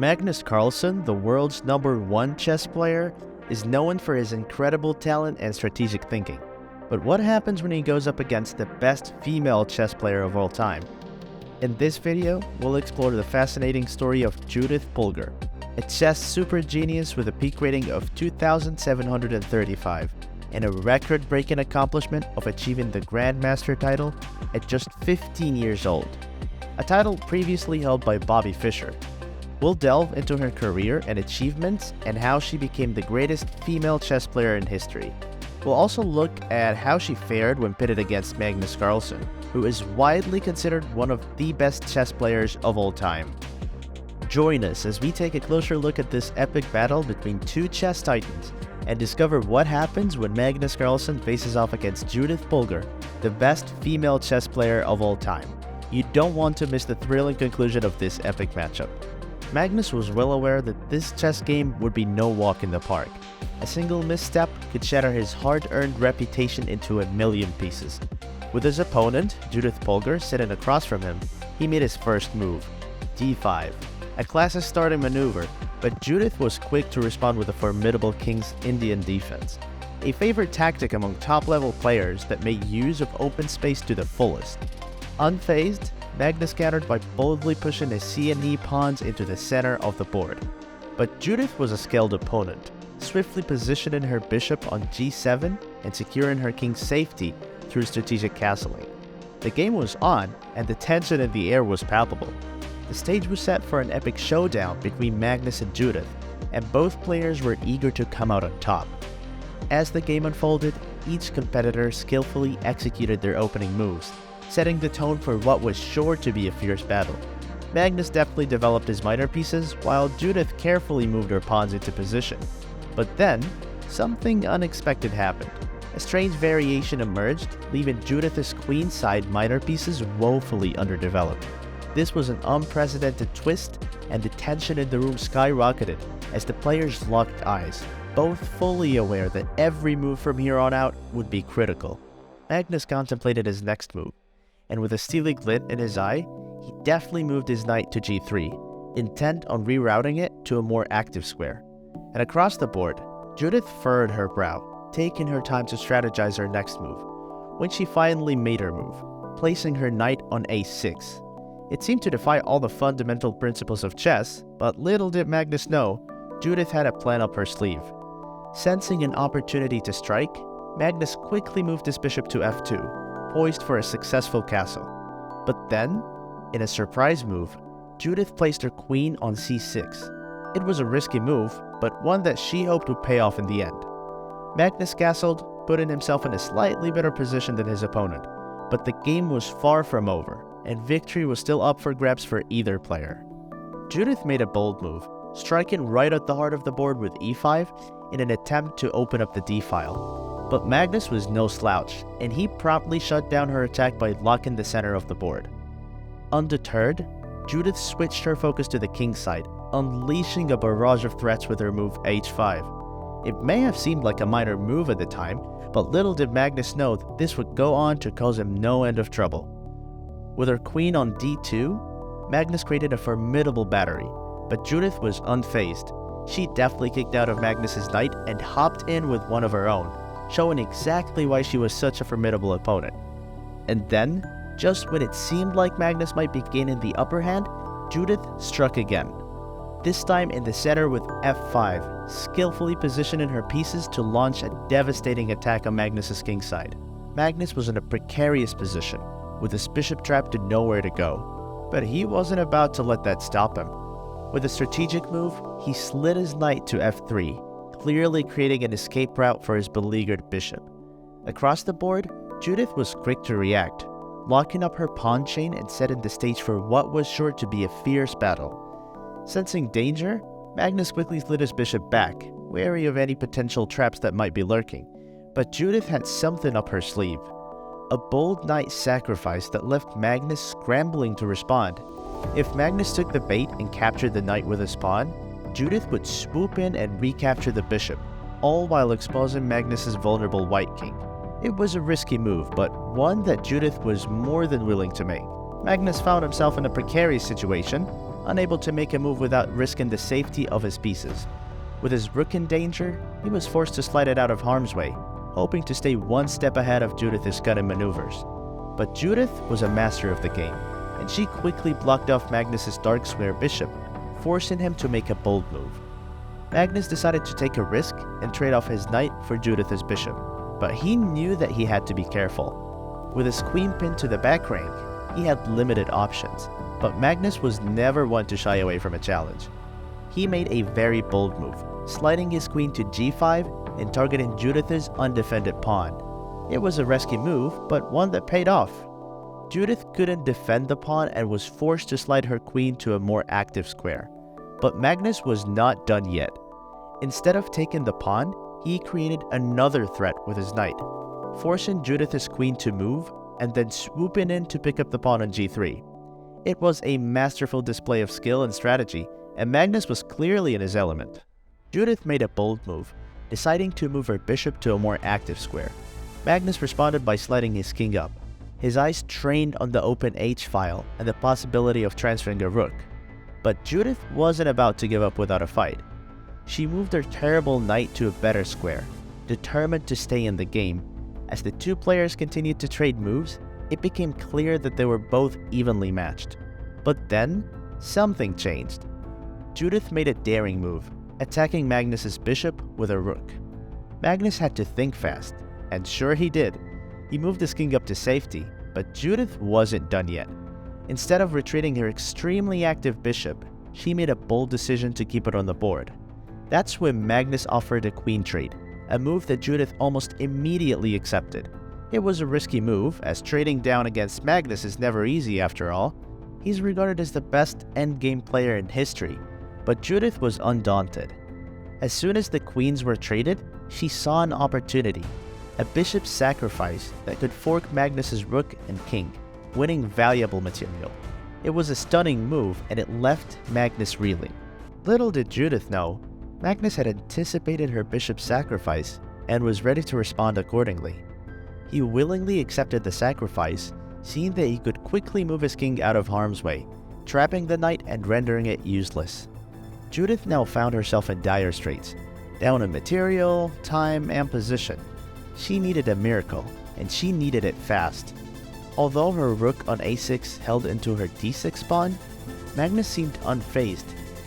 Magnus Carlsen, the world's #1 chess player, is known for his incredible talent and strategic thinking. But what happens when he goes up against the best female chess player of all time? In this video, we'll explore the fascinating story of Judit Polgar, a chess super genius with a peak rating of 2,735 and a record-breaking accomplishment of achieving the grandmaster title at just 15 years old, a title previously held by Bobby Fischer. We'll delve into her career and achievements and how she became the greatest female chess player in history. We'll also look at how she fared when pitted against Magnus Carlsen, who is widely considered one of the best chess players of all time. Join us as we take a closer look at this epic battle between two chess titans and discover what happens when Magnus Carlsen faces off against Judit Polgar, the best female chess player of all time. You don't want to miss the thrilling conclusion of this epic matchup. Magnus was well aware that this chess game would be no walk in the park. A single misstep could shatter his hard-earned reputation into a million pieces. With his opponent, Judit Polgar, sitting across from him, he made his first move, d5, a classic starting maneuver, but Judit was quick to respond with a formidable King's Indian defense, a favorite tactic among top-level players that made use of open space to the fullest. Unfazed, Magnus countered by boldly pushing his C and E pawns into the center of the board. But Judit was a skilled opponent, swiftly positioning her bishop on g7 and securing her king's safety through strategic castling. The game was on, and the tension in the air was palpable. The stage was set for an epic showdown between Magnus and Judit, and both players were eager to come out on top. As the game unfolded, each competitor skillfully executed their opening moves, setting the tone for what was sure to be a fierce battle. Magnus deftly developed his minor pieces, while Judit carefully moved her pawns into position. But then, something unexpected happened. A strange variation emerged, leaving Judith's queenside minor pieces woefully underdeveloped. This was an unprecedented twist, and the tension in the room skyrocketed as the players locked eyes, both fully aware that every move from here on out would be critical. Magnus contemplated his next move, and with a steely glint in his eye, he deftly moved his knight to g3, intent on rerouting it to a more active square. And across the board, Judit furrowed her brow, taking her time to strategize her next move. When she finally made her move, placing her knight on a6. It seemed to defy all the fundamental principles of chess, but little did Magnus know, Judit had a plan up her sleeve. Sensing an opportunity to strike, Magnus quickly moved his bishop to f2, poised for a successful castle. But then, in a surprise move, Judit placed her queen on c6. It was a risky move, but one that she hoped would pay off in the end. Magnus castled, putting himself in a slightly better position than his opponent, but the game was far from over, and victory was still up for grabs for either player. Judit made a bold move, striking right at the heart of the board with e5 in an attempt to open up the d-file. But Magnus was no slouch, and he promptly shut down her attack by locking the center of the board. Undeterred, Judit switched her focus to the king's side, unleashing a barrage of threats with her move h5. It may have seemed like a minor move at the time, but little did Magnus know that this would go on to cause him no end of trouble. With her queen on d2, Magnus created a formidable battery, but Judit was unfazed. She deftly kicked out of Magnus's knight and hopped in with one of her own, showing exactly why she was such a formidable opponent. And then, just when it seemed like Magnus might be gaining the upper hand, Judit struck again. This time in the center with f5, skillfully positioning her pieces to launch a devastating attack on Magnus's kingside. Magnus was in a precarious position, with his bishop trapped to nowhere to go. But he wasn't about to let that stop him. With a strategic move, he slid his knight to f3, clearly creating an escape route for his beleaguered bishop. Across the board, Judit was quick to react, locking up her pawn chain and setting the stage for what was sure to be a fierce battle. Sensing danger, Magnus quickly slid his bishop back, wary of any potential traps that might be lurking. But Judit had something up her sleeve. A bold knight sacrifice that left Magnus scrambling to respond. If Magnus took the bait and captured the knight with his pawn, Judit would swoop in and recapture the bishop, all while exposing Magnus's vulnerable white king. It was a risky move, but one that Judit was more than willing to make. Magnus found himself in a precarious situation, unable to make a move without risking the safety of his pieces. With his rook in danger, he was forced to slide it out of harm's way, hoping to stay one step ahead of Judith's cunning maneuvers. But Judith was a master of the game, and she quickly blocked off Magnus's dark square bishop, forcing him to make a bold move. Magnus decided to take a risk and trade off his knight for Judith's bishop, but he knew that he had to be careful. With his queen pinned to the back rank, he had limited options, but Magnus was never one to shy away from a challenge. He made a very bold move, sliding his queen to g5 and targeting Judith's undefended pawn. It was a risky move, but one that paid off. Judith couldn't defend the pawn and was forced to slide her queen to a more active square. But Magnus was not done yet. Instead of taking the pawn, he created another threat with his knight, forcing Judith's queen to move and then swooping in to pick up the pawn on g3. It was a masterful display of skill and strategy, and Magnus was clearly in his element. Judith made a bold move, deciding to move her bishop to a more active square. Magnus responded by sliding his king up, his eyes trained on the open h-file and the possibility of transferring a rook. But Judith wasn't about to give up without a fight. She moved her terrible knight to a better square, determined to stay in the game. As the two players continued to trade moves, it became clear that they were both evenly matched. But then, something changed. Judith made a daring move, attacking Magnus's bishop with a rook. Magnus had to think fast, and sure he did. He moved his king up to safety, but Judith wasn't done yet. Instead of retreating her extremely active bishop, she made a bold decision to keep it on the board. That's when Magnus offered a queen trade, a move that Judith almost immediately accepted. It was a risky move, as trading down against Magnus is never easy after all. He's regarded as the best endgame player in history, but Judith was undaunted. As soon as the queens were traded, she saw an opportunity, a bishop sacrifice that could fork Magnus's rook and king, winning valuable material. It was a stunning move, and it left Magnus reeling. Little did Judith know, Magnus had anticipated her bishop's sacrifice and was ready to respond accordingly. He willingly accepted the sacrifice, seeing that he could quickly move his king out of harm's way, trapping the knight and rendering it useless. Judith now found herself in dire straits, down in material, time, and position. She needed a miracle, and she needed it fast. Although her rook on a6 held into her d6 pawn, Magnus seemed unfazed,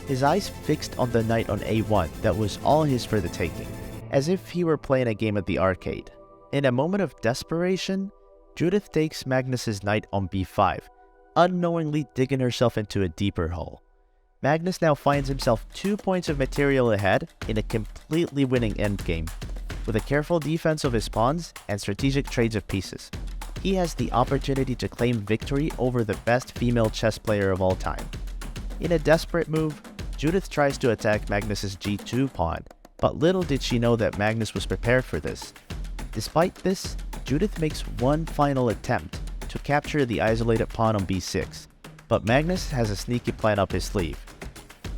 his eyes fixed on the knight on a1 that was all his for the taking, as if he were playing a game at the arcade. In a moment of desperation, Judith takes Magnus's knight on b5, unknowingly digging herself into a deeper hole. Magnus now finds himself 2 points of material ahead in a completely winning endgame. With a careful defense of his pawns and strategic trades of pieces, he has the opportunity to claim victory over the best female chess player of all time. In a desperate move, Judith tries to attack Magnus's g2 pawn, but little did she know that Magnus was prepared for this. Despite this, Judith makes one final attempt to capture the isolated pawn on b6, but Magnus has a sneaky plan up his sleeve.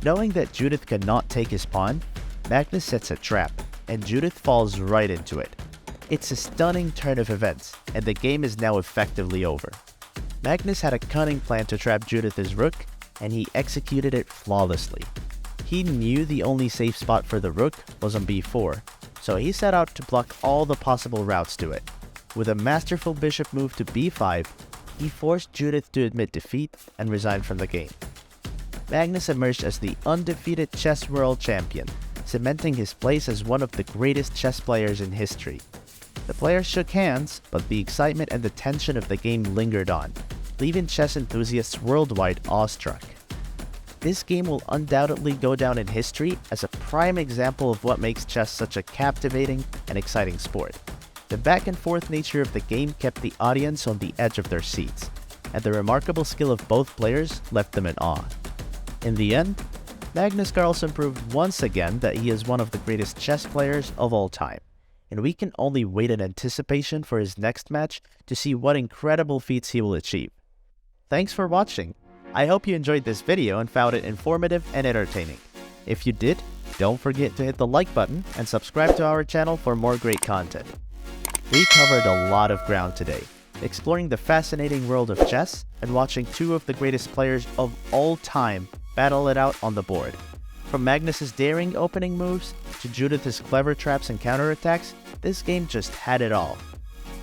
Knowing that Judith cannot take his pawn, Magnus sets a trap, and Judith falls right into it. It's a stunning turn of events, and the game is now effectively over. Magnus had a cunning plan to trap Judith's rook, and he executed it flawlessly. He knew the only safe spot for the rook was on b4, so he set out to block all the possible routes to it. With a masterful bishop move to b5, he forced Judith to admit defeat and resign from the game. Magnus emerged as the undefeated chess world champion, cementing his place as one of the greatest chess players in history. The players shook hands, but the excitement and the tension of the game lingered on, leaving chess enthusiasts worldwide awestruck. This game will undoubtedly go down in history as a prime example of what makes chess such a captivating and exciting sport. The back and forth nature of the game kept the audience on the edge of their seats, and the remarkable skill of both players left them in awe. In the end, Magnus Carlsen proved once again that he is one of the greatest chess players of all time, and we can only wait in anticipation for his next match to see what incredible feats he will achieve. Thanks for watching. I hope you enjoyed this video and found it informative and entertaining. If you did, don't forget to hit the like button and subscribe to our channel for more great content. We covered a lot of ground today, exploring the fascinating world of chess and watching two of the greatest players of all time battle it out on the board. From Magnus's daring opening moves to Judith's clever traps and counterattacks, this game just had it all.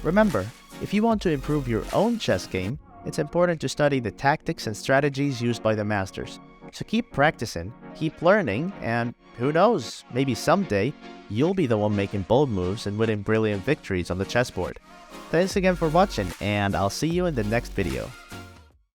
Remember, if you want to improve your own chess game, it's important to study the tactics and strategies used by the masters. So keep practicing, keep learning, and who knows, maybe someday you'll be the one making bold moves and winning brilliant victories on the chessboard. Thanks again for watching, and I'll see you in the next video.